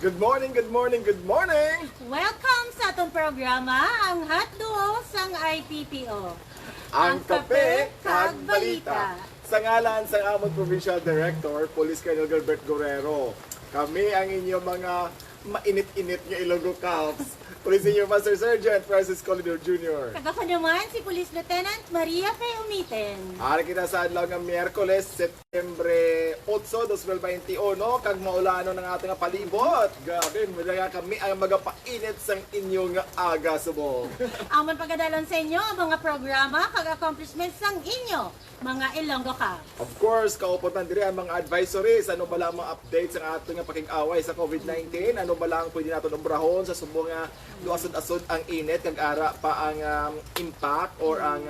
Good morning, good morning, good morning! Welcome sa atong programa, ang Hotduo sang IPPO. Ang kape, kag balita. Sa ngalan sa among Provincial Director, Police Colonel Gilbert Guerrero, kami ang inyong mga mainit-init nga Ilonggo Cops. Police Senior Master Sergeant Francis Colidor Jr. Kagako naman si Police Lieutenant Maria Fe Umiten. Ari kita sa adlaw nga Miyerkules, Septembre 8, 2021, kag maulano ng ating palibot. Grabe, mula kami ang magapainit sang inyong aga subong. Amon pagadalon sa inyo ang mga programa kag accomplishments sang inyo, mga Ilonggo Cops. Of course, kaupotan diri ang mga advisories. Ano ba lang mga updates sa ating pakig-away sa COVID-19? Ano ba lang pwede natin umbrahon sa subong nga luasod-asod ang init, kag ara pa ang impact or ang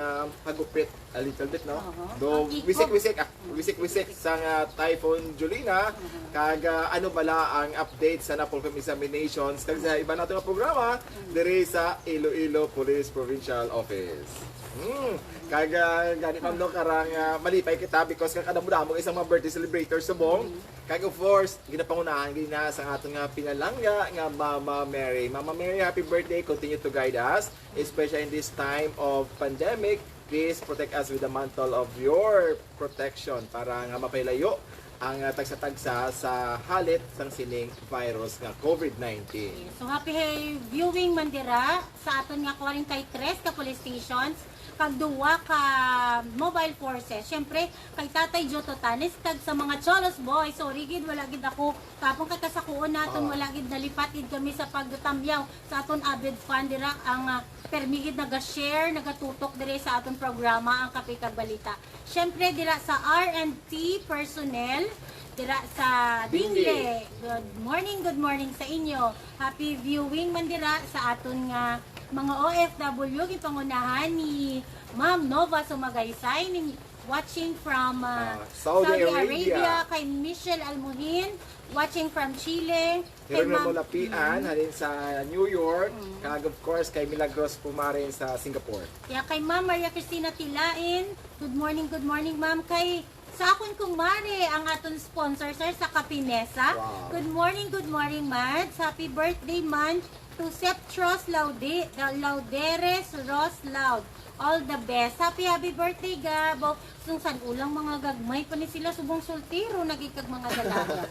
pagupit a little bit, no? Do wisik-wisik sa Typhoon Julina, kag ano bala ang update sa NAPOLCOM examinations kag sa iba natin nga programa diri sa Iloilo Police Provincial Office. Kag gani ma'am no karang malipay kita because kakadamo-damo isang mga birthday celebrator subong. Kag of course, ginapangunahan gina sa aton nga pinalangga nga Mama Mary. Mama Mary, happy birthday. Continue to guide us, especially in this time of pandemic. Please protect us with the mantle of your protection para nga mapailayo ang tagsa-tagsa sa halit sang sining virus nga COVID-19. So happy viewing mandira sa aton nga 43 ka police stations kag duwa ka mobile forces. Syempre kay Tatay Joe Totanes kag sa mga Cholos boys. So rigid wala gid ako tapong kay kasakuon naton wala gid nalipatid kami sa pagtamyaw sa aton avid fan dira ang permigid naga-share, nagatutok dire sa aton programa ang Kape kag Balita. Syempre dira sa R&T personnel dira sa Dingle. Good morning sa inyo. Happy viewing man dira sa aton nga mga OFW gipangunahan ni Ma'am Nova Sumagaysay watching from Saudi Arabia, kay Michelle Almuhin watching from Chile, kay Ma'am Lapian halin sa New York, kag of course kay Milagros Pumarin sa Singapore. Kaya kay Ma'am Maria Cristina Tilain, good morning ma'am. Kay sa akon kung Mare, ang aton sponsor sir sa Kapinesa. Wow. Good morning Mads. Happy birthday man to Septros Lauderes Roslaud. All the best. Happy birthday Gabo. San ulang mga gagmay pa ni sila subong soltero nagikag mga dalaga.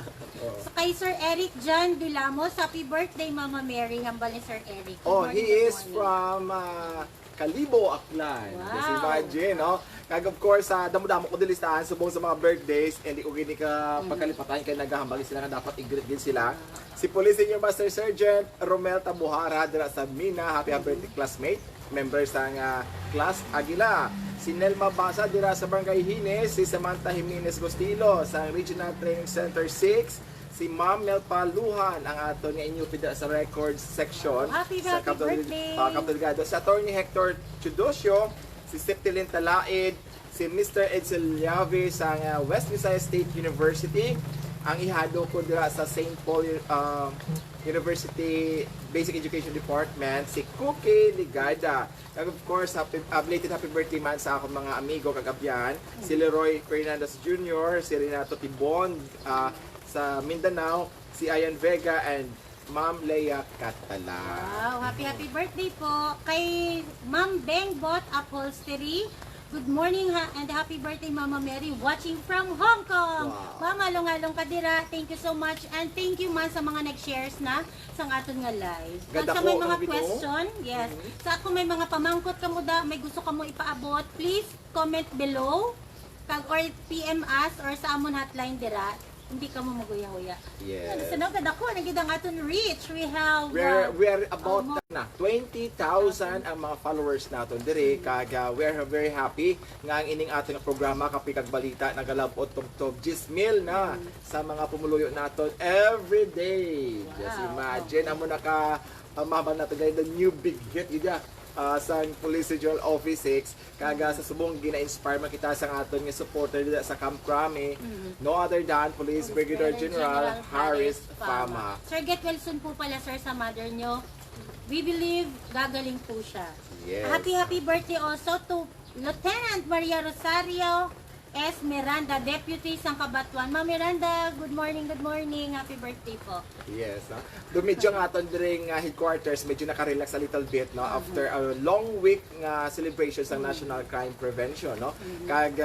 So, kay Sir Eric John Vilamos, happy birthday Mama Mary. Hambal ni Sir Eric. He is from Kalibo, Aklan. Wow. Just imagine, no? Kag of course, damo-damo ko dilistahan subong sa mga birthdays, and di ko gini ka pagkalipatan kay naghahambal sila nga dapat i-greet din sila. Si Police Senior Master Sergeant Romel Tabuhara dira sa Mina, happy birthday classmate, members sang class Aguila. Si Nelma Basa dira sa Barangay Hines, si Samantha Jimenez Gostilo sa Regional Training Center 6, si Ma'am Melpa Luhan ang ato nga inyo dira sa records section sa birthday! Capitol Delgado. Sa Attorney Hector Chudosio, si Septilin Talaid, si Mr. Edsel Llave sa West Visayas State University, ang ihado ko dira sa St. Paul University Basic Education Department, si Cookie Ligada. And of course, belated happy birthday man sa akong mga amigo kagabyan, si Leroy Fernandez Jr., si Renato Tibon sa Mindanao, si Ayan Vega, and Ma'am Leia Catala. Wow, happy birthday po kay Ma'am Bengbot Upholstery. Good morning and happy birthday Mama Mary watching from Hong Kong. Wow. Mama, along-along ka dira. Thank you so much and thank you man sa mga nag-shares na sa aton nga live. At Ganda sa may po, mga Mami, no? question, yes. Sa ako may mga pamangkot ka mo da, may gusto ka mo ipaabot, please comment below kag or PM us or sa amon hotline dira. Hindi ka mo maguya-huya. Yes. Sa nagad ako, nagid ang aton reach. We have We're about na 20,000 ang mga followers naton diri, kag we are very happy nga ang ining ating programa Kape kag Balita nagalabot tugtog 10,000 na sa mga pumuluyo naton every day. Just imagine amo naka mahaban natin the new big hit gid sa Police Regional Office 6, kaga sa subong gina-inspire man kita sa aton nga supporter dito sa Camp Crame, no other than Police Brigadier General Harris Fama. Sir, get well soon po pala sir sa mother nyo. We believe gagaling po siya. Yes. Happy birthday also to Lieutenant Maria Rosario S. Miranda, Deputy sang Kabatuan. Ma'am Miranda, good morning, happy birthday po. Yes. Medyo nga aton during headquarters, medyo nakarelax a little bit no after a long week nga celebration sa National Crime Prevention no. Kag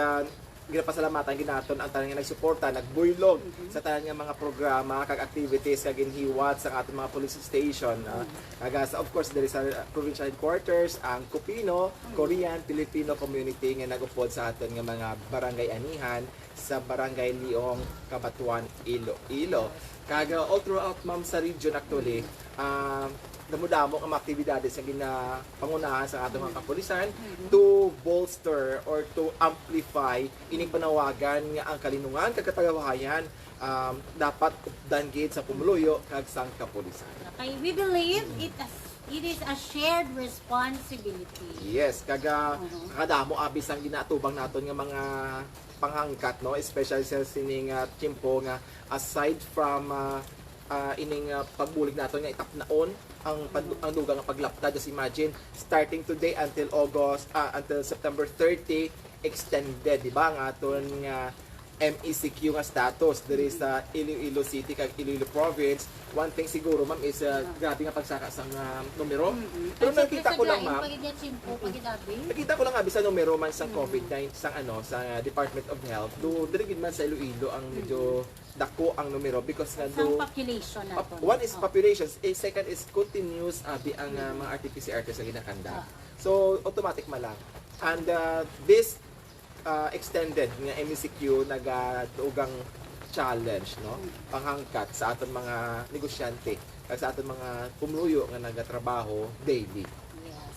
ginapasalamatan ginaton ang tanan nga nagsuporta, nagbuylog sa tanan nga mga programa kag activities kag inhiwat sa ating mga police station. Kag of course there is a provincial headquarters ang Kupino, Korean Filipino community nga nagupod sa aton nga mga barangay anihan sa Barangay Liong, Kabatuan, Iloilo. Kag all throughout ma'am sa region actually, damo-damo ang mga aktibidades na ginapangunahan sa atong mga kapulisan to bolster or to amplify ining panawagan nga ang kalinungan kag katagawahayan dapat danggit sa pumuluyo kag sang kapulisan. Okay, we believe it is a shared responsibility. Yes, kaga kadamo abis ang ginatubang naton nga mga panghangkat no, especially sa sining timpo nga aside from ining pagbulig naton nga itapnaon ang dugang nga paglaptad. Just imagine starting today until until September 30 extended di ba nga aton nga MECQ nga status diri sa Iloilo City kag Iloilo Province. One thing siguro ma'am is grabe nga pagsaka sa numero. Pero nakita ko lang ma'am, nakita ko lang abi sa numero man sa COVID-19 sa Department of Health. Diri gid man sa Iloilo ang medyo dako ang numero because nga Sa population nato. one is population, second is continuous abi ang mga RT-PCR test nga ginakanda. So automatic malang. And this extended nga MECQ nagatugang challenge no panghangkat sa aton mga negosyante kag sa aton mga pumuluyo nga nagatrabaho daily.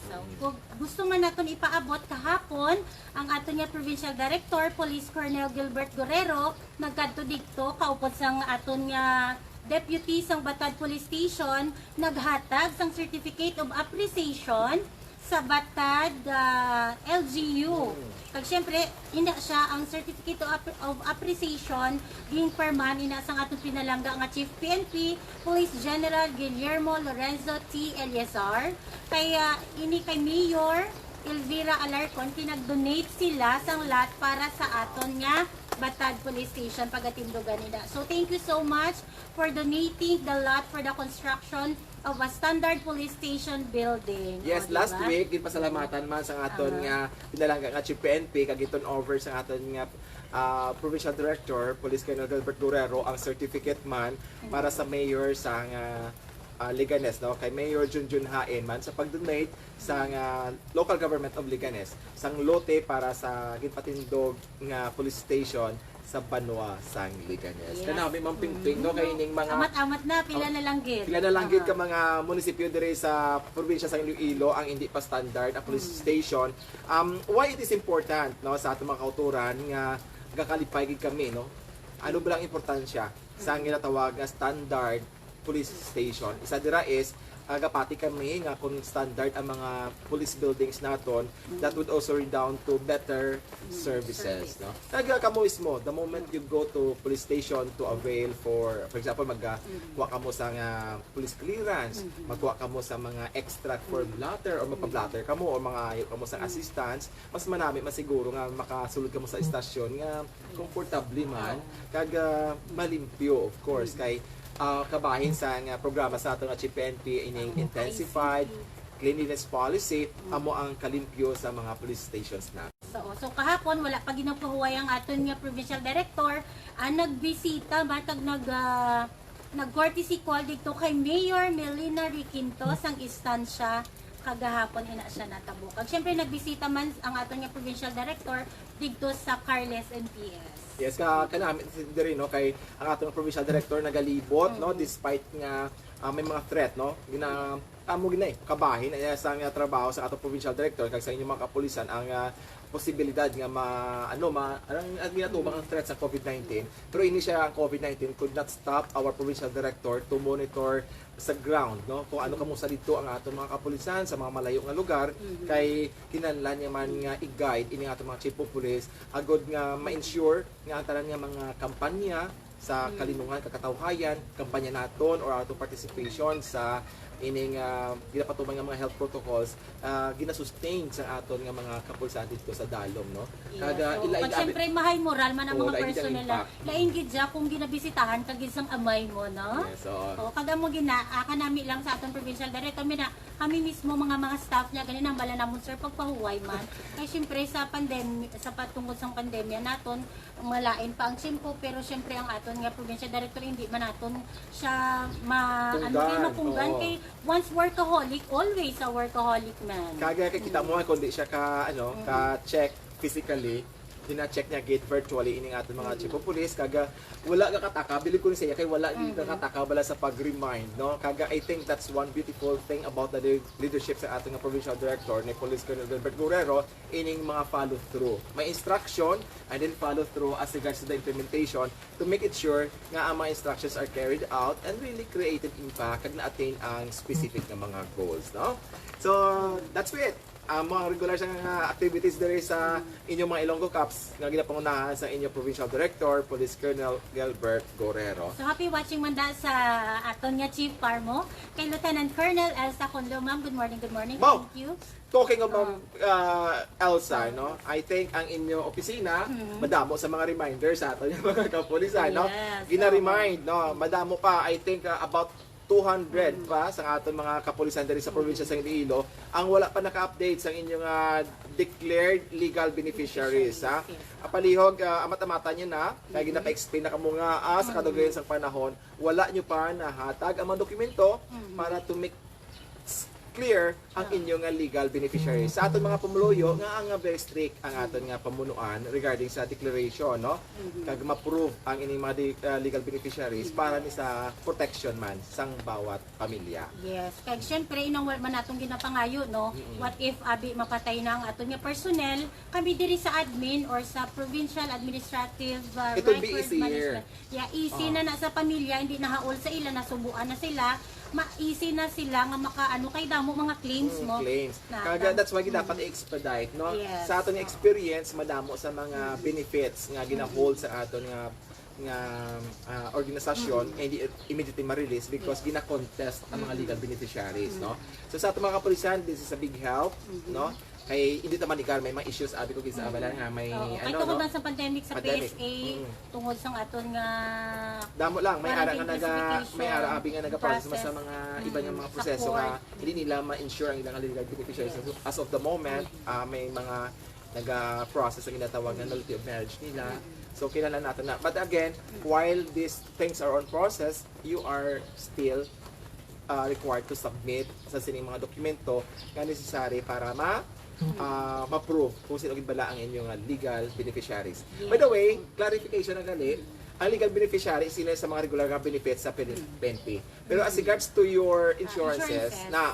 So, kung gusto man naton ipaabot kahapon, ang aton nga Provincial Director, Police Colonel Gilbert Guerrero, nagkadto dikto kaupod sang aton nga Deputy sang Batad Police Station, naghatag sang Certificate of Appreciation sa Batad LGU. Kag syempre, ina siya ang Certificate of Appreciation ging perman ina sang atong pinalangga nga Chief PNP Police General Guillermo Lorenzo T. Eliazar. Kaya ini kay Mayor Elvira Alarcon pinag-donate sila sang lot para sa aton nga Batad Police Station pagatindugan nila. So thank you so much for donating the lot for the construction of a standard police station building. Yes, O, last diba? week pasalamatan man sa aton nga pinalangga nga Chief PNP kag iton over sa aton nga Provincial Director Police Colonel Gilbert Guerrero ang certificate man para sa mayor sa Liganes no kay Mayor Junjun Haen man sa pag-donate sa local government of Liganes sang lote para sa ginpatindog nga police station sa Banwa sang Liganes. Yes. Kanami Ma'am Pingping no kay ining mga Amat-amat na, pila na lang gid. pila na lang gid ka mga munisipyo dire sa probinsya sa Iloilo ang hindi pa standard ang police station. Why it is important no sa atong mga kauturan nga gakalipay gid kami no. Ano ba lang importansya sa ginatawag nga standard police station? Isa dira is gapati kami nga kung standard ang mga police buildings naton, that would also redound to better services no. Kamo mismo the moment you go to police station to avail for example magkuha kamo sa police clearance, magkuha kamo sa mga extract for blatter or magpa-blatter kamo or mga kamo sa assistance, mas manami masiguro nga makasulod kamo sa istasyon nga comfortably man kag malimpyo of course kay kabahin sa programa sa aton nga Chief PNP ining intensified cleanliness policy amo ang kalimpyo sa mga police stations na. So kahapon wala pa ginapahuway ang aton nga Provincial Director ang nagbisita matag nag-courtesy call dito kay Mayor Melina Riquinto sang istansya kagahapon ina siya natabo. Kag syempre nagbisita man ang aton nga Provincial Director dito sa Carles NPS. Yes, kanami diri no kay ang atong provincial director nagalibot no despite nga may mga threat no amo ginay kabahin sa nga trabaho sa atong provincial director kag sa inyong mga kapulisan ang posibilidad nga ang ginatubang ang threat sa COVID-19 pero ini siya ang COVID-19 could not stop our provincial director to monitor sa ground no kung ano kamo sa dito ang atong mga kapulisan sa mga malayo nga lugar kay kinahanglan niya man nga i-guide ini atong mga chief of police agod nga ma-ensure nga ang tanan nga mga kampanya sa kalinungan, kakatawhayan, kampanya naton or ato participation sa ining ginapatuman nga mga health protocols ginasustain sa aton nga mga kapulsan dito sa dalom, no? Kaga pag syempre mahay moral man ang mga lain personnel na lain gid ja kung ginabisitahan kag isang amay mo, no? Yes, so, Kaga mo kanami lang sa aton provincial director kami mismo mga staff niya ganin ang bala namon sir pagpahuway man. Kay syempre sa sa patungkol sa pandemya naton malain pa ang simpo pero syempre ang aton nga provincial director hindi man naton siya mapunggan kay once workaholic, always a workaholic man. Kaga kita mo kundi siya ka-check physically, dina-check niya gate virtually ining aton mga chief of police kaga wala ka kataka bilib ko ni siya kay wala ni kataka bala sa pag-remind, no? Kaga I think that's one beautiful thing about the leadership sa ating provincial director ni Police Colonel Gilbert Guerrero ining mga follow through. May instruction and then follow through as regards to the implementation to make it sure nga ang mga instructions are carried out and really created impact kag na-attain ang specific na mga goals, no? So that's it. Mga regular sa activities dere sa inyong mga Ilonggo Cups nga ginapangunahan sa inyong Provincial Director, Police Colonel Gilbert Guerrero. So happy watching man da sa aton nga Chief Parmo, kay Lieutenant Colonel Elsa Conlo. Ma'am, good morning, good morning. Ma'am, Thank you. Talking about Elsa, no? I think ang inyong opisina, madamo sa mga reminders sa aton yung mga kapulisan, no? Yes, Gina-remind, no? Madamo pa, I think about 200 pa sa aton mga kapulisan diri sa probinsya sa Iloilo ang wala pa naka-update sa inyong declared legal beneficiaries, ha. Apalihog amat-amata niyo na kaya ginapa-explain na kamo nga sa kadugayan sa panahon wala nyo pa nahatag ang mga dokumento para to make clear ang inyong legal beneficiaries. Sa aton mga pamuluyo nga ang very strict ang aton nga pamunuan regarding sa declaration, no? Kag ma-prove ang ining mga legal beneficiaries para ni sa protection man sang bawat pamilya. Yes, kag syempre inang wala man natong ginapangayo, no? What if abi mapatay na ang aton nga personnel, kami diri sa admin or sa provincial administrative It will be record easier. management. Yeah, easy na sa pamilya, hindi nahaol sa ila, nasubuan na sila. Ma-easy na sila nga makaano kay damo mga claims mo. Claims. Na- Kaga that's why dapat i-expedite, no? Yes. Sa aton experience madamo sa mga benefits nga gina-hold sa aton nga organisasyon hindi immediately ma-release because gina-contest ang mga legal beneficiaries, no? So sa ating mga kapulisan, this is a big help, no? Kay hindi naman ikaw may mga issues abi ko gisa abala nga may Kay tungod man sa pandemic sa Pandemic. PSA, tungod sang aton nga damo lang may ara nga Quarantine may ara abi nga nagaprocess process. sa mga iba nga mga Sa proseso court. nga hindi nila ma-ensure ang ilang legal beneficiaries. As of the moment, may mga naga-process ang ginatawag na nullity of marriage nila. So kailangan natin na. But again, while these things are on process, you are still required to submit sa sining mga dokumento nga necessary para ma-prove kung sino bala ang inyong legal beneficiaries. By the way, clarification na gali, ang legal beneficiary sila sa mga regular benefits sa PNP. Pero as regards to your insurances, na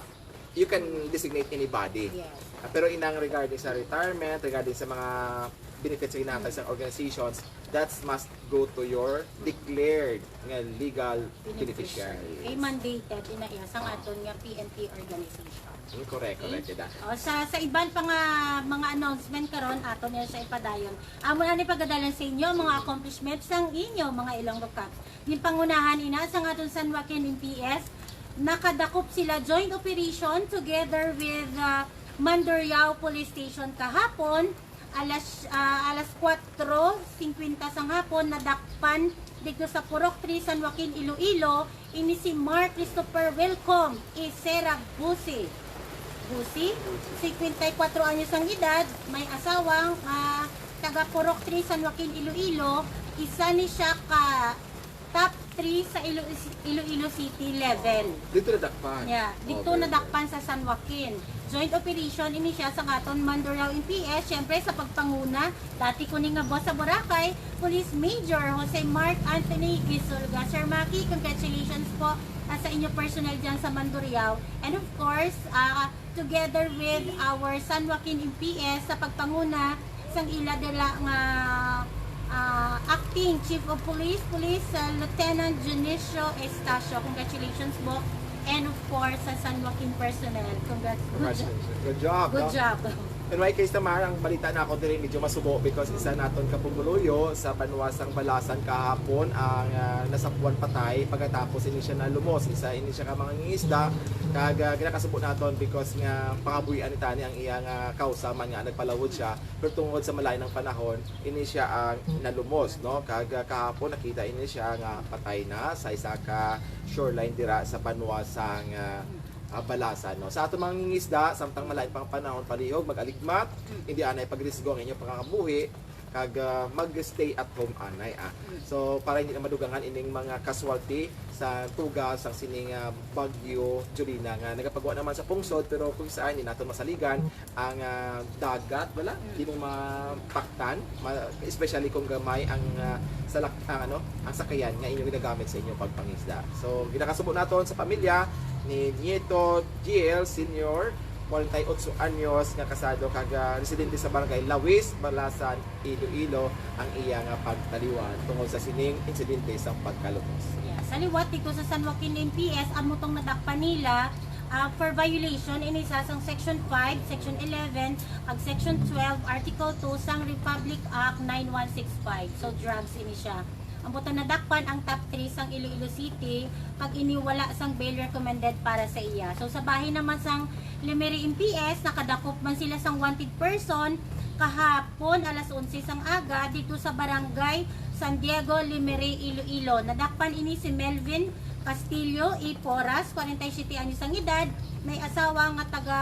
you can designate anybody. Yes. Pero inang regarding sa retirement, regarding sa mga benefits sa ginatag sa organizations, that must go to your declared nga legal beneficiary. Kay mandated ina sang aton nga PNP organization. Correct, da. Sa iban pa nga mga announcement karon aton niya sa ipadayon. Amo na ni pagadalan sa inyo mga accomplishments sang inyo mga Ilonggo Cups. Yung pangunahan ina sa aton San Joaquin MPS, nakadakop sila joint operation together with Mandurriao Police Station kahapon alas 4:50 sang hapon nadakpan dito sa Purok 3 San Joaquin Iloilo ini si Mark Christopher Welcome Isera Busi 54 anyos ang edad, may asawang taga Purok 3 San Joaquin Iloilo, isa ni siya ka top 3 sa Iloilo City level. Dito nadakpan. Yeah, dito nadakpan sa San Joaquin. Joint operation ini siya sa aton Mandurriao MPS, syempre sa pagpanguna, dati ko ni nga boss sa Boracay, Police Major Jose Mark Anthony Gisulga. Sir Maki, congratulations po sa inyo personnel dyan sa Mandurriao. And of course, together with our San Joaquin MPS sa pagpanguna sang ila dela nga Acting Chief of Police, Lieutenant Junicio Estacio. Congratulations po. And of course, sa San Joaquin personnel. Congratulations. Good job. Good no? job. In my case naman, ang balita na ako din medyo masubo because isa naton kapumuluyo sa Banwasang Balasan kahapon ang nasapuan patay pagkatapos ini siya na lumos. Ini siya ka mga ngingisda kag ginakasubo naton because nga pangabuhian ni tani ang iyang kausaman nga nagpalawod siya pero tungod sa malay ng panahon ini siya ang nalumos, no? Kag kahapon nakita ini siya nga patay na sa isa ka shoreline dira sa Banwasang Balasan, no? Sa ato mga ngingisda, samtang malain pang panahon palihog, mag-aligmat, hindi anay pagrisgo ang inyong pangangabuhi, kag mag-stay at home anay. So, para hindi na madugangan ining mga casualty sa tugas, ang sining Bagyo Jolina nga nagapagawa naman sa pungsod, pero kung saan hindi natin masaligan ang dagat, wala, hindi mo mapaktan, especially kung gamay ang ang sakayan nga inyong ginagamit sa inyong pagpangisda. So, ginakasubo naton sa pamilya ni Nieto GL Senior, 48 anyos nga kasado kag residente sa barangay Lawis, Balasan, Iloilo ang iyang pagtaliwan tungod sa sining insidente sa pagkalumos. Yeah. Sa liwat dito sa San Joaquin MPS, amutong nadakpan nila for violation ini sa Section 5, Section 11, ag Section 12, Article 2 sang Republic Act 9165. So drugs ini siya. Ang butang nadakpan ang top 3 sang Iloilo City pag iniwala sang bail recommended para sa iya. So sa bahay naman sang Lemery MPS, nakadakop man sila sang wanted person kahapon alas 11 sang aga dito sa barangay San Diego, Lemery, Iloilo. Nadakpan ini si Melvin Castillo E. Porras, 47 anyos ang edad, may asawa nga taga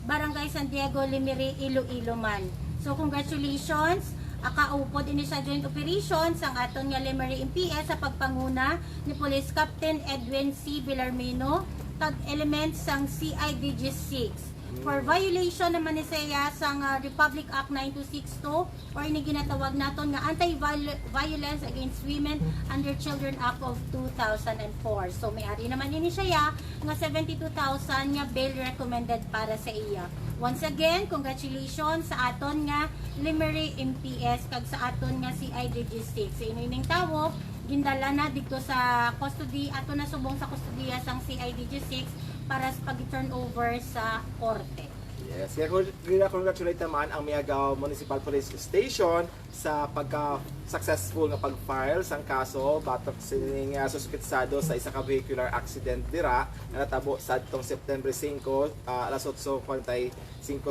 barangay San Diego, Lemery, Iloilo man. So congratulations. Akaupod ini sa joint operations ang aton nga Lemery MPS sa pagpanguna ni Police Captain Edwin C. Villarmino tag elements sang CIDG 6 for violation naman ni siya sang Republic Act 9262 or ini ginatawag naton nga Anti-Violence Against Women and Children Act of 2004. So may ari naman ini siya nga 72,000 nga bail recommended para sa iya. Once again, congratulations sa aton nga Lemery MPS kag sa aton nga CIDG 6. Sa ining tawo, gindala na dito sa custody, ato na subong sa kustodiya sang CIDG 6 para sa pag-turn over sa korte. Yes, kaya congratulate naman ang Miagao Municipal Police Station sa pagka-successful nga pag-file sang kaso batok sining suspetsado sa isa ka vehicular accident dira na natabo sa itong September 5 alas 8:45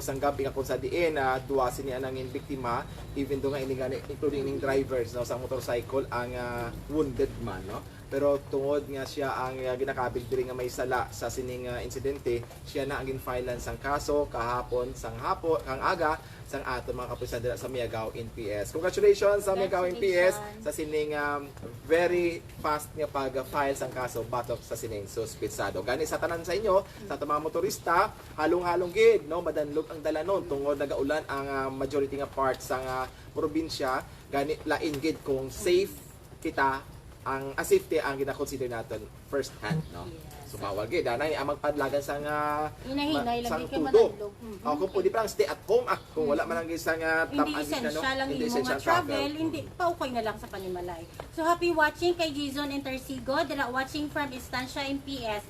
sang gabi nga kung sa diin duwa sini anang biktima even do nga including ning drivers no sa motorcycle ang wounded man, no? Pero tungod nga siya ang ginakabig diri nga may sala sa sining insidente, siya na ang ginfilean sang kaso kahapon sang hapon kang aga sang ato mga kapulisan dira sa Miagao NPS. Congratulations sa Miagao NPS sa sining very fast nga pag-file sang kaso batok sa sining suspetsado. Gani sa tanan sa inyo, sa ato mga motorista, halong-halong gid no madanlog ang dalanon tungod nagaulan ang majority nga part sang probinsya, gani lain gid kung safe kita ang safety ang gina-consider natin first hand, no? So bawal gid anay ang magpadlagan sang hinahinay sang lagi kay tudo. madandog. Kung pwede pa lang stay at home kung wala man ang isang Hindi essential lang yung mga travel, hindi paukoy na lang sa panimalay. So happy watching kay Jason Intersigo, dira watching from Estancia MPS.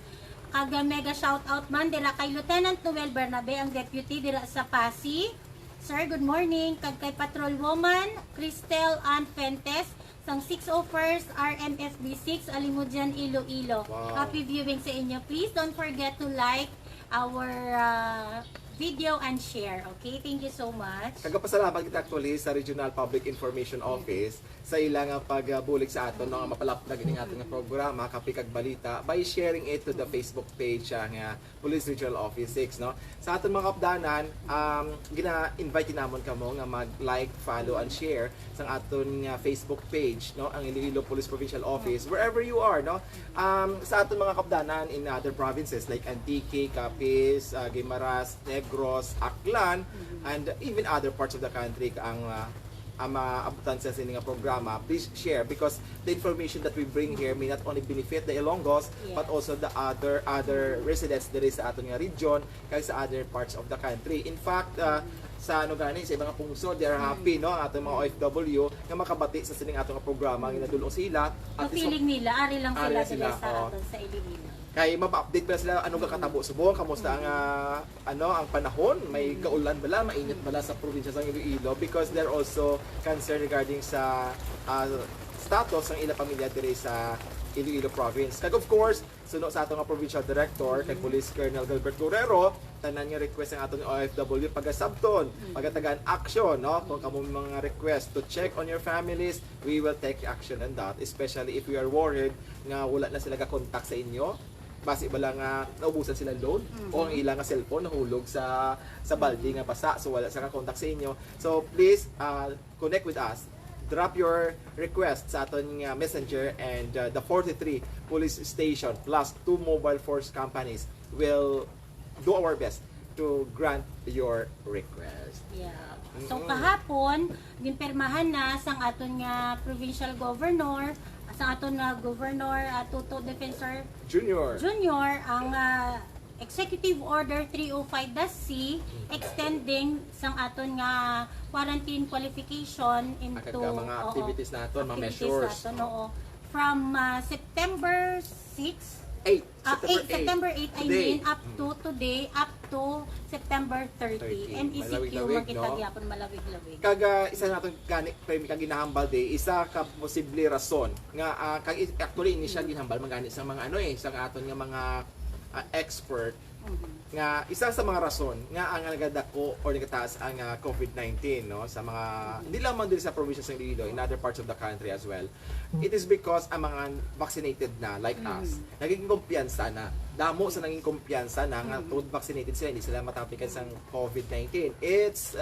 Kaga mega shout out man dira kay Lieutenant Noel Bernabe ang deputy dira sa Pasig. Sir, good morning. Kag kay Patrol Woman Cristel Ann Fentes sang 601st RMFB 6 Alimudian, Iloilo. Wow. Happy viewing sa inyo. Please don't forget to like our video and share. Okay? Thank you so much. Kagapasalamat kita actually sa Regional Public Information Office sa ilang pagbulig sa aton no, mapalapdag ining aton nga programa kapig kag balita by sharing it to the Facebook page nga Police Regional Office 6, no. Sa aton mga kapdanan, gina-invite namon kamo nga mag-like, follow and share sang aton nga Facebook page, no, ang Iloilo Police Provincial Office wherever you are, no. Sa aton mga kapdanan in other provinces like Antique, Capiz, Guimaras, Negros, Aklan, and even other parts of the country ang maabutan sa sining programa, please share because the information that we bring here may not only benefit the Ilonggos but also the other residents there is sa aton nga region kay sa other parts of the country. In fact, sa ano gani sa ibang pungso, they are happy no ang atong mga OFW nga makabati sa sining atong kapprograma nga nadulong sila Ang feeling nila, ari lang Ari sila sila, sila sa oo. aton sa Iloilo. kay mapa-update pa sila ano ka katabo subong kamusta ang ang panahon, may kaulan bala, mainit bala sa probinsya sa Iloilo because they're also concerned regarding sa status ng ilang pamilya diri sa Iloilo province. Kag of course, suno sa ato nga provincial director kay Police Colonel Gilbert Guerrero, tanan nga request ang aton OFW pagasabton, pagatagan action no kung kamo mga request to check on your families, we will take action on that, especially if we are worried nga wala na sila ka contact sa inyo. Basi ba lang nga naubusan sila load o ang ilang nga cellphone nahulog sa balde nga basa so wala sa ka contact sa inyo. So please connect with us. Drop your request sa aton nga messenger and the 43 police station plus 2 mobile force companies will do our best to grant your request. Yeah. So kahapon, ginpermahan na sang aton nga provincial governor, sang aton nga governor Tuto Defensor Junior. ang Executive Order 305-C extending sang aton nga quarantine qualification into Akaga mga activities naton, mga activities measures. naton, oo. From September 6 September 8 I Today. mean up to today up to September 30. 30. MECQ Malawig-lawig, makita no? gyapon malawig-lawig. Kaga isa naton kani kag ginahambal day, isa ka posible rason nga kag actually ini siya ginhambal magani sa mga sa aton nga mga expert nga isa sa mga rason nga ang nagadako or nagataas ang COVID-19 no sa mga hindi lamang diri sa province ng Iloilo, in other parts of the country as well. It is because ang mga vaccinated na like us naging kumpiyansa na damo sa naging kumpiyansa na nga tungod vaccinated sila hindi sila matapikan sa COVID-19. It's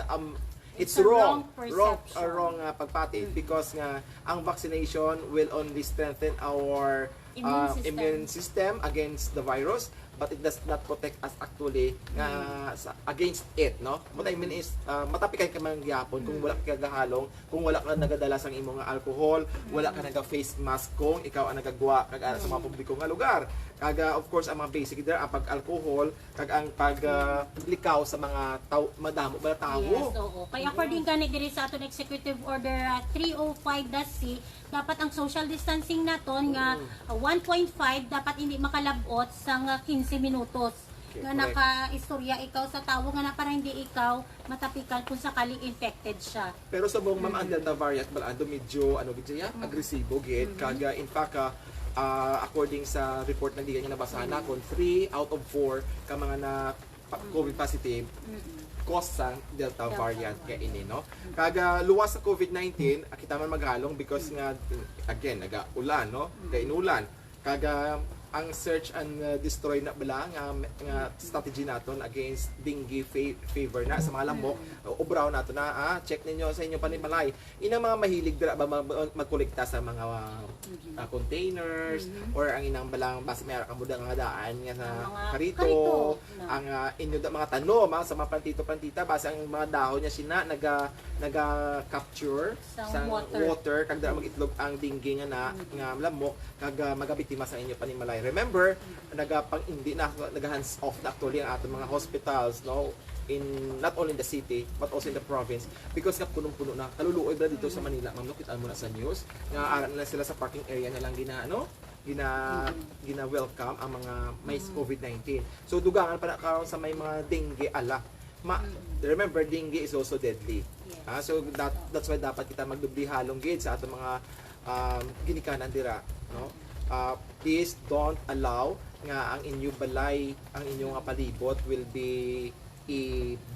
It's a wrong perception. wrong pagpati because nga ang vaccination will only strengthen our immune system against the virus, but it does not protect us actually against it, no? What I mean is matapikan ka man gyapon kung wala ka gahalong, kung wala ka nagadala sang imong alcohol, wala ka naga face mask kung ikaw ang nagagwa kag sa mga publiko nga lugar. Kaga of course ang mga basic there ang pag-alcohol kag ang paglikaw sa mga madamo ba tao. Yes, oo. Kaya according kani diri sa aton Executive Order 305-C, dapat ang social distancing naton nga 1.5 dapat hindi makalabot sa 15 minutos. Okay, Nga correct. naka-istorya ikaw sa tawo nga na para hindi ikaw matapikan kung sakaling infected siya. Pero sa buong ma'am ang Delta variant balado medyo agresibo gid kaga in fact according sa report ng digan nga nabasahan nakon 3 out of 4 ka mga na COVID positive cause sang Delta variant kay ini no. Kaga luwas sa COVID-19 kita man maghalong because nga again naga-ulan no, kay inulan. Kaga ang search and destroy na bala nga strategy naton against dengue fever na sa mga lamok obraw nato na check ninyo sa inyo panimalay inang mga mahilig dira ba magkolekta sa mga containers or ang inang balang base may ka muda nga daan nga sa Mga karito karito, ang inyo da mga tanom sa mga plantito-plantita base ang mga dahon niya sina naga capture Sa water kag dira mag-itlog ang dengue nga lamok kag magabiktima sa inyo panimalay. Remember, hindi na nag-hands off na actually ang ating mga hospitals, no? In not only in the city but also in the province because nga punong-puno na kaluluoy ba dito sa Manila. Ma'am, kita mo na sa news nga aral na sila sa parking area na lang gina welcome ang mga may COVID-19. So dugangan pa na karon sa may mga dengue ala. Remember, dengue is also deadly. Yes. So that's why dapat kita magdubli halong gid sa atong mga ginikanan dira, no? Please don't allow nga ang inyong balay, ang inyong palibot will be a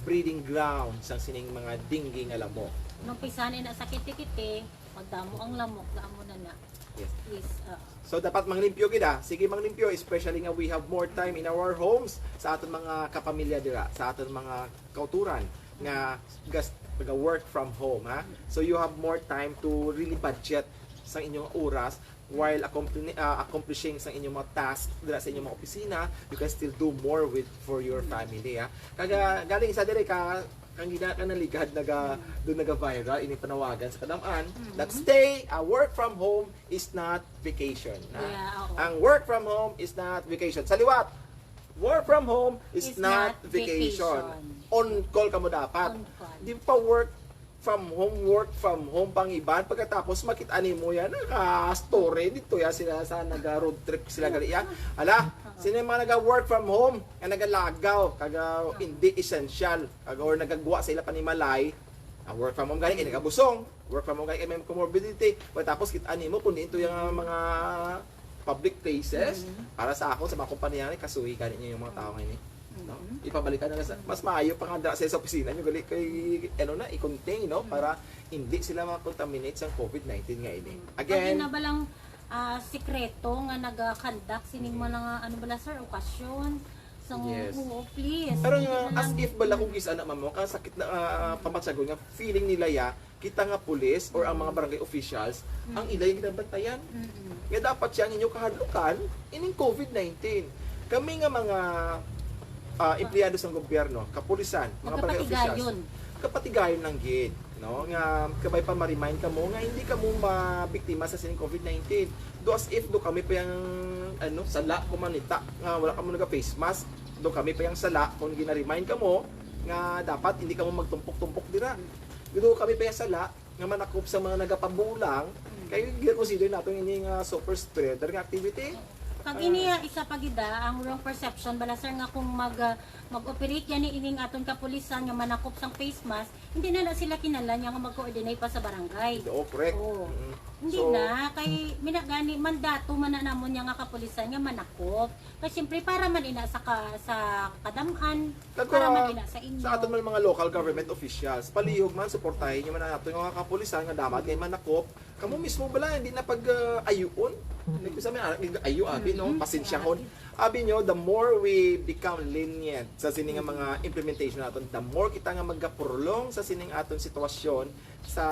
breeding ground sa sining mga dengue nga lamok. Nung pisanin na sa kiti-kiti, magdamo ang lamok, damo na. Yes. Please, So dapat manglimpyo kita. Sige manglimpyo, especially nga we have more time in our homes sa aton mga kapamilya dira, sa aton mga kauturan nga work from home, ha. So you have more time to really budget sa inyong oras while accomplishing sa inyong mga tasks dira sa inyong mga opisina. You can still do more for your family, ha. Kaga galing isa dire kang gina ka naligad doon naga-viral ini panawagan sa kadaman that work from home is not vacation. Yeah, oo. Ang work from home is not vacation. Sa liwat, Work from home is Is not not vacation. vacation. On call ka mo dapat. On call. Di pa work from home pang iban. Pagkatapos makita ni mo yan, naka-story dito ya sila sa nag-road trip sila gali ya. Ala, sino yung mga nag-work from home, ang nagalagaw, kaga hindi essential, kaga or nagagawa sa ila panimalay, ang work from home gani kay nagabusong, work from home gani kay may comorbidity. Pagkatapos kita ni mo kun ito yung mga public places para sa ako sa mga kumpanya ni kasuhi gani niyo yung mga tao ngayon. No? Ipabalikan na sa mas maayo pa nga sa opisina nyo gali kay ano na i-contain no para hindi sila ma-contaminate sa COVID-19 nga ini. Again, Again, na balang sikreto nga nag-conduct sining mga ano bala sir okasyon sa Yes. oo, please. pero Hindi nga na as lang- if bala kung isa na mamo ka sakit na pamatsagon nga feeling nila ya kita nga pulis or ang mga barangay officials ang ilay ginabantayan. Mm-mm. Nga dapat siya ang inyong kahadlukan ining COVID-19. Kami nga mga empleyado sa gobyerno, kapulisan, mga barangay officials, Magkapatigayon. kapatigayon ng gid, no? Nga kabay pa ma-remind ka mo nga hindi ka mo mabiktima sa sining COVID-19. Do as if do kami pa yung ano sala kumanita nga wala ka mo naga face mask, do kami pa yung sala kung gina-remind ka mo nga dapat hindi ka mo magtumpok-tumpok dira. Do kami pa yung sala nga manakop sa mga nagapabulang kay gi-consider nato ini nga super spreader nga activity. Kag ini isa pagida ang wrong perception bala sir nga kung mag-operate yan ining aton kapulisan nga manakop sang face mask, hindi na sila kinala nga mag-coordinate pa sa barangay. Oo, correct. Oo. Mm. Hindi So, na kay minagani mandato man na namon nga kapulisan nga manakop. Kay syempre para man ina sa sa kadaman, para man ina sa inyo. Sa aton man mga local government officials, palihog man suportahin nyo man ang aton nga kapulisan nga dapat kay manakop. Kamo mismo bala hindi na pag ayuon. Nagpisa mi ayu abi no, pasensyahon. Abi nyo, the more we become lenient sa sining nga mga implementation naton, the more kita nga magapurlong sa sining aton sitwasyon sa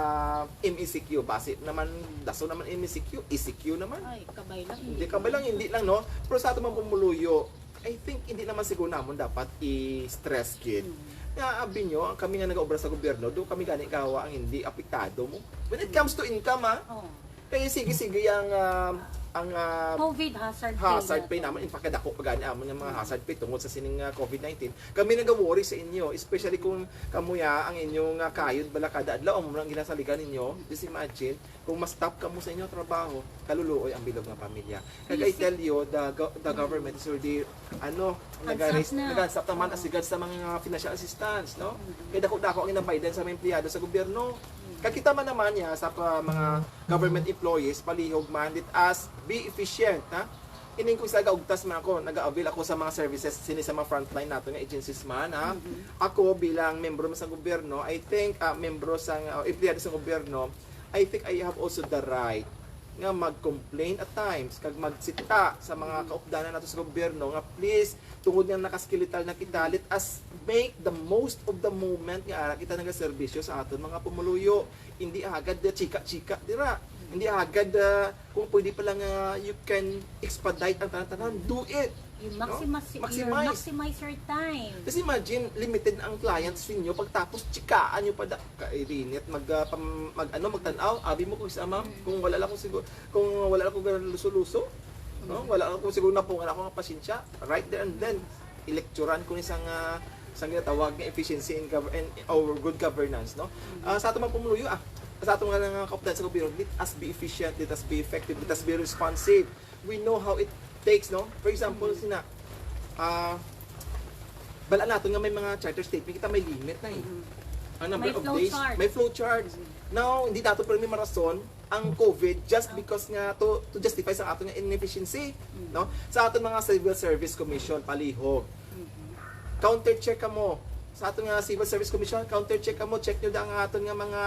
MECQ base naman daso naman MECQ, ECQ naman. Ay, kabay lang. Hindi ka ba lang, hindi lang, no? Pero sa ato man pumuluyo, I think hindi naman siguro namon dapat i-stress kid. Nga, abi nyo, ang kami nga nag-obra sa gobyerno, doon kami gani kawa ang hindi apektado mo. When it comes to income, ha? Oh. Kaya sige-sige ang COVID hazard pay naman. In fact, dako pa gani amon yung mga hazard pay tungkol sa sining COVID-19. Kami nag-worry sa inyo, especially kung kamuya ang inyong kayod bala kada adlaw mo lang ginasaligan ninyo. Just imagine kung ma-stop ka mo sa inyong trabaho, kaluluoy ang bilog ng pamilya. Kaya I tell you, the government is already nag-stop naman as regards sa mga financial assistance, no? Kaya dako-dako ang inabaydan sa mga empleyado sa gobyerno. Kakita man naman niya sa mga government employees, palihog man, it as be efficient, ha? Ining ko isa gaugtas man ako, nag-avail ako sa mga services sini sa mga frontline nato nga agencies man, ha? Ako bilang membro sa gobyerno, I think membro sa empleyado sa gobyerno, I think I have also the right nga mag-complain at times kag magsita sa mga kaupdanan nato sa gobyerno nga please tungod nga nakaskilital na kita, let us make the most of the moment nga ara kita nagaserbisyo sa aton mga pumuluyo. Hindi agad chika-chika dira, hindi agad kung pwede pa lang you can expedite ang tanan-tanan, do it. You No? maximize your time. Kasi imagine, limited ang clients ninyo, pagtapos chikaan nyo pa kairinit, magtanaw, abi mo kung isa ma'am, kung wala lang ko siguro, kung wala lang ko luso-luso, no? Wala lang ko siguro napungan ako ng pasensya, right there and then, ilecturan ko isang ginatawag na efficiency or good governance, no? Sa ato mga pumuluyo, sa ato mga kaupdan sa gobyerno, let us be efficient, let us be effective, let us be responsive. We know how it takes, no? For example, bala natin nga may mga charter statement, kita may limit na eh. Ang number May of flow days, chart. may flow chart. Now, hindi dato pero may marason ang COVID just because nga to justify sa ato nga inefficiency, no? Sa ato mga Civil Service Commission palihog. Counter check ka mo. Sa ato nga Civil Service Commission, counter check ka mo, check nyo da ang aton nga mga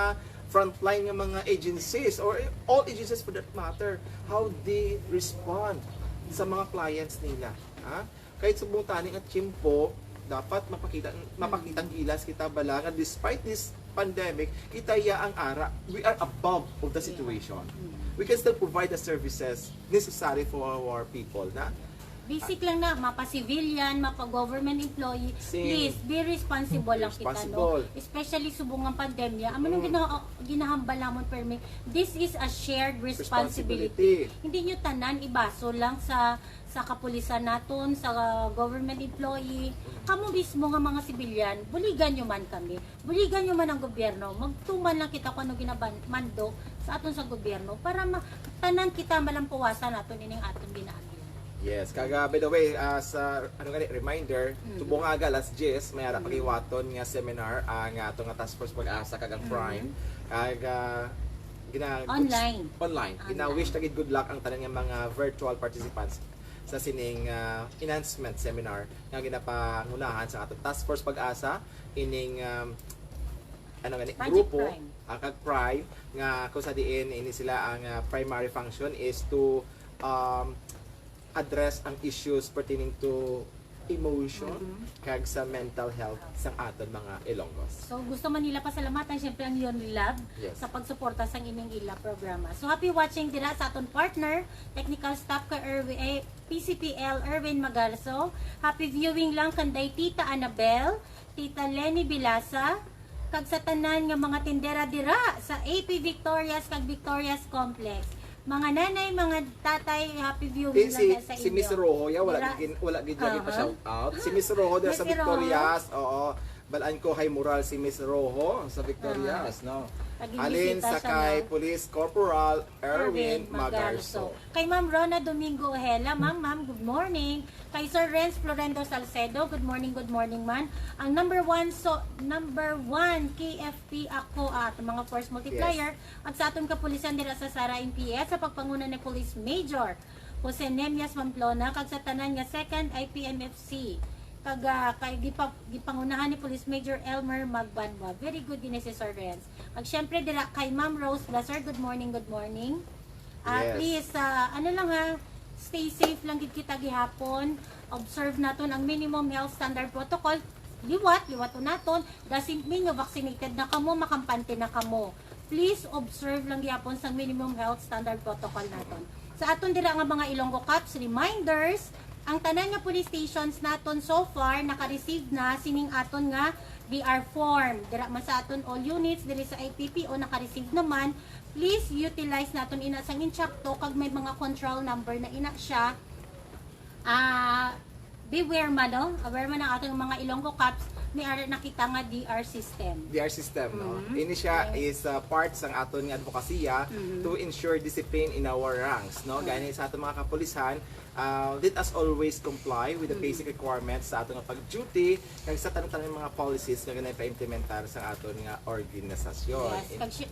frontline nga mga agencies or all agencies for that matter, how they respond sa mga clients nila, ha? Kahit subong taning at chimpo, dapat mapakitang gilas kita bala nga despite this pandemic, kita ya ang ara, we are above of the situation. We can still provide the services necessary for our people, na Basic lang na, mapa-civilian, mapa-government employee, please, be responsible lang kita, no? Especially subong ng pandemya, ang manong ginahambal namon permi, this is a shared responsibility. Hindi nyo tanan, ibaso lang sa kapulisan naton, sa government employee, kamo mismo nga mga sibilyan, buligan nyo man kami, buligan nyo man ang gobyerno, magtuman lang kita kung ano ginamando sa aton sa gobyerno para tanan kita malampuwasan naton ining aton ginagi. Yes, kaga by the way, sa reminder, tubong aga last Jess, may ara pagiwaton nga seminar ang ato nga task force pag-asa kagang crime. Kaga online. Gina-wish tagid good luck ang tanan nga mga virtual participants sa sining enhancement seminar nga ginapangunahan sa atong task force pag-asa ining grupo kag crime nga kung sa diin ini sila ang primary function is to address ang issues pertaining to emotion kag sa mental health sang aton mga Ilonggos. So gusto man nila pasalamatan syempre ang Leon Lab sa pagsuporta sa ining ila programa. So happy watching dira sa aton partner, technical staff ka PCPL Erwin Magarso. Happy viewing lang kanday Tita Annabel, Tita Lenny Bilasa, kag sa tanan nga mga tindera dira sa AP Victorias kag Victorias Complex. Mga nanay, mga tatay, happy viewing lang sa inyo. Si Miss Rojo, wala gid lagi pa shout out. Si Miss Rojo dira sa Victorias, oo. Balaan ko high moral si Miss Rojo sa Victorias, no. Alin sa kay Police Corporal Erwin Magarso. Kay Ma'am Rona Domingo Ohela, Ma'am, good morning. Kay Sir Renz Florendo Salcedo, good morning man. Ang number one KFP ako at mga force multiplier at sa atong kapulisan dira sa Sara MPS sa pagpanguna ni Police Major Jose Nemias Pamplona kag sa tanan nga 2nd IPMFC. Kay gipangunahan ni Police Major Elmer Magbanwa. Very good din si Sir Renz. Kag syempre dira kay Ma'am Rose Blaser, good morning. Please stay safe lang gid kita gihapon. Observe naton ang minimum health standard protocol. Liwat naton. Doesn't mean vaccinated na kamo, makampante na kamo. Please observe lang gihapon sa minimum health standard protocol naton. Sa aton dira nga mga Ilonggo Cops reminders, ang tanan nga police stations naton so far naka-receive na sining aton nga DR form. Dira man sa aton all units diri sa IPPO naka-receive naman. Please utilize naton ina sang inchakto kag may mga control number na ina siya. Beware man, no? Aware man ang ating mga Ilonggo Cops ni nakita nga DR system. DR system, no? Ini siya is part sang aton nga advokasya to ensure discipline in our ranks, no? Gani sa aton mga kapulisan, let us always comply with the basic requirements sa aton nga pag-duty kag sa tanang mga policies nga ganay pa-implementar sa aton nga organisasyon. Yes,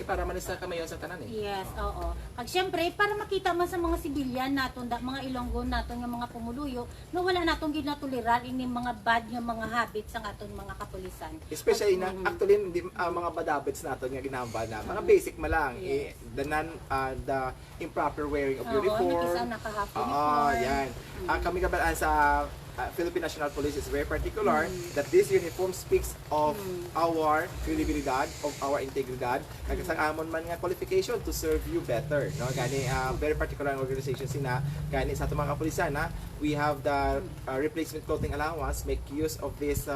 para man sa kamayon sa tanan Yes, oo. Kag syempre para makita man sa mga sibilyan naton, mga Ilonggo naton nga mga pumuluyo, no wala natong ginatuliran ini mga bad nga mga habits ang aton mga kapulisan. Especially na actually hindi mga bad habits naton nga ginahambal na mga basic ma lang the improper wearing of uniform. Yan. Kami kabalaan sa Philippine National Police is very particular that this uniform speaks of our credibilidad, of our integridad, kag sa amon man nga qualification to serve you better, no? Gani very particular ang organization sina gani sa atong mga kapulisan na we have the replacement clothing allowance, make use of this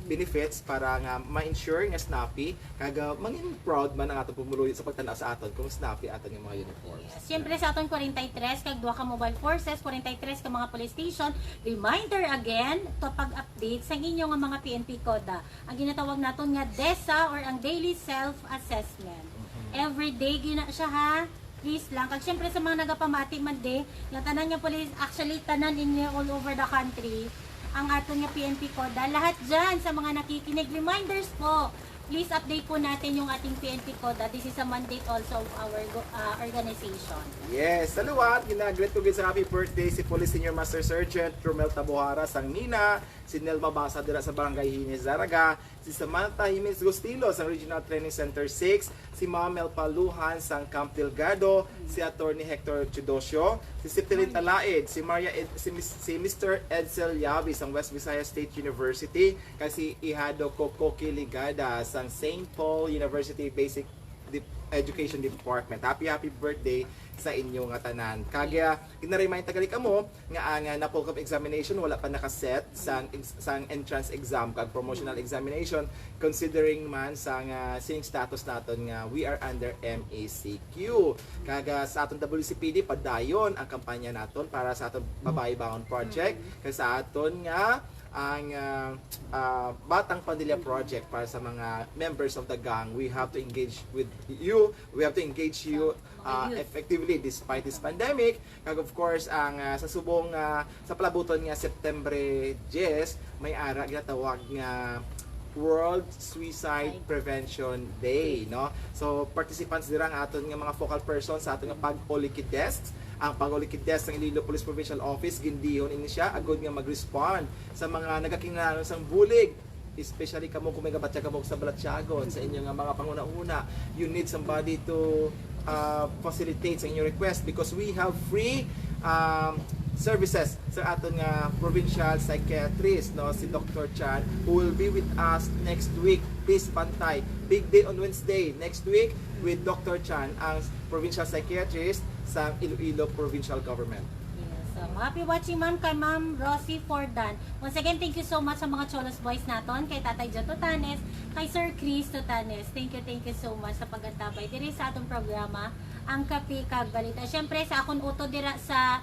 benefits para nga ma-ensure nga snappy kag mangin proud man ang atong pumuluyo sa pagtan-aw sa aton kung snappy aton yung mga uniforms. Siyempre sa aton 43 kag duha ka mobile forces, 43 ka mga police station, reminder again to pag-update sa inyo nga mga PNP CODA. Ang ginatawag naton nga DESA or ang daily self-assessment. Every day gina siya ha. Please lang. Kag syempre sa mga nagapamati man de, yung tanan nga police, actually tanan inyo all over the country, ang aton nga PNP CODA. Lahat dyan sa mga nakikinig, reminders po, please update po natin yung ating PNP CODA. This is a mandate also of our organization. Yes, saluwat, ginagret ko sa happy birthday si Police Senior Master Sergeant Romel Tabuhara sang Nina, si Nelma Basa dira sa Barangay Hines Zaraga, si Samantha Jimenez Gustilo sa Regional Training Center 6, si Ma'am Paluhan sang Camp Delgado, si Attorney Hector Chudosio, si Siptilin Talaid, si si Mr. Edsel Yabi sang West Visayas State University, kasi Ihado Kokoki Ligada sang St. Paul University Basic Education Department. Happy birthday sa inyo nga tanan. Kagaya ina-remind tagali kamo nga ang NAPOLCOM examination wala pa nakaset sang entrance exam kag promotional examination considering man sang sing status naton nga we are under MACQ. Kaga sa aton WCPD padayon ang kampanya naton para sa aton Babae Bangon project kag sa aton nga ang Batang Pandilya project para sa mga members of the gang. We have to engage with you. We have to engage you effectively despite this pandemic. Kag of course ang sa subong sa palabuton nga September 10 may ara ginatawag nga World Suicide Prevention Day, no? So participants dira ang aton nga mga focal persons sa aton nga pag-Olikides. Ang pag-Olikides ng Iloilo Police Provincial Office gindihon ini siya agud nga mag-respond sa mga nagakingalanon sang bulig, especially kamo kung may gabatya kamo sa Balatyagon sa inyong mga panguna-una. You need somebody to facilitate sa inyong request because we have free services sa aton nga provincial psychiatrist, no, si Dr. Chan, who will be with us next week. Please pantay, big day on Wednesday next week with Dr. Chan, ang provincial psychiatrist sa Iloilo Provincial Government. Yes. Happy watching man kay Ma'am Rosie Fordan. Once again, thank you so much sa mga Cholos Boys naton, kay Tatay Jo Totanes, kay Sir Chris Totanes. Thank you so much sa pag-antabay diri sa atong programa, ang Kape kag Balita. Syempre sa akong uto dira sa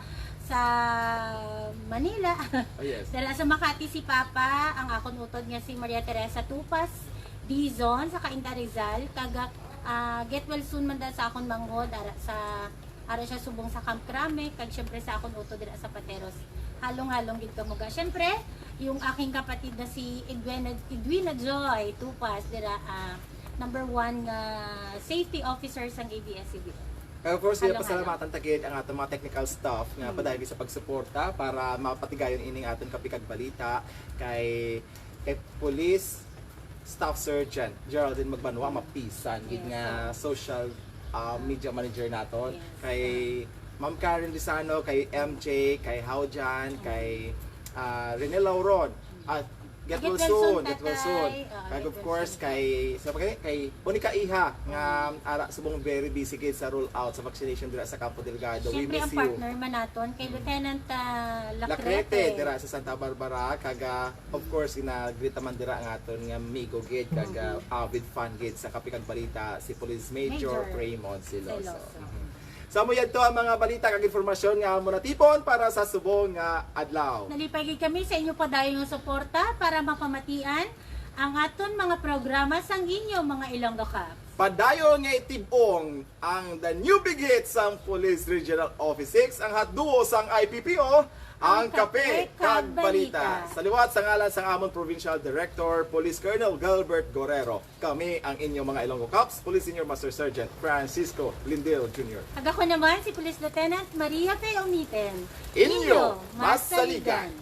Manila. Oh, yes. Dala sa Makati si Papa, ang akong utod nga si Maria Teresa Tupas, Dizon, sa Cainta Rizal, kaga get well soon man dahil sa akong manghod, ara siya subong sa Camp Crame, kag syempre sa akong utod dira sa Pateros. Halong-halong gid kamuga. Syempre, yung aking kapatid na si Edwina Joy Tupas, dira number 1 safety officer sang ABS-CBN. Of course, yung pasalamatan tagid ang atong mga technical staff nga padayag sa pagsuporta para mapatigayon ining aton kapikag balita kay Police Staff Sergeant Geraldine Magbanwa mapisan gid nga social media manager naton, kay Ma'am Karen Lizano, kay MJ, kay Howjan, kay Rene Lauron at Get well soon. Kag of course kay Monica Iha nga ara subong very busy gid sa roll out sa vaccination dira sa Campo Delgado. We Siyempre miss ang partner man naton kay Lieutenant Lacrete dira sa Santa Barbara, kaga of course ginagrita man dira ang aton nga amigo gid kaga avid fan gid sa Kapikag Balita si Police Major Raymond Siloso. Sa mo yan to ang mga balita kag informasyon nga mo natipon para sa subong nga adlaw. Nalipay gid kami sa inyo padayon nga suporta para mapamatian ang aton mga programa sang inyo mga Ilonggo Caps. Padayon nga itibong ang the new bigit sang Police Regional Office 6 ang hatduo sang IPPO ang Kape kag Balita. Sa liwat sa ngalan sang amon Provincial Director Police Colonel Gilbert Guerrero, kami ang inyong mga Ilonggo Caps, Police Senior Master Sergeant Francisco Lindil Jr. Ag ako naman si Police Lieutenant Maria P. Omiten. Inyo Masaligan.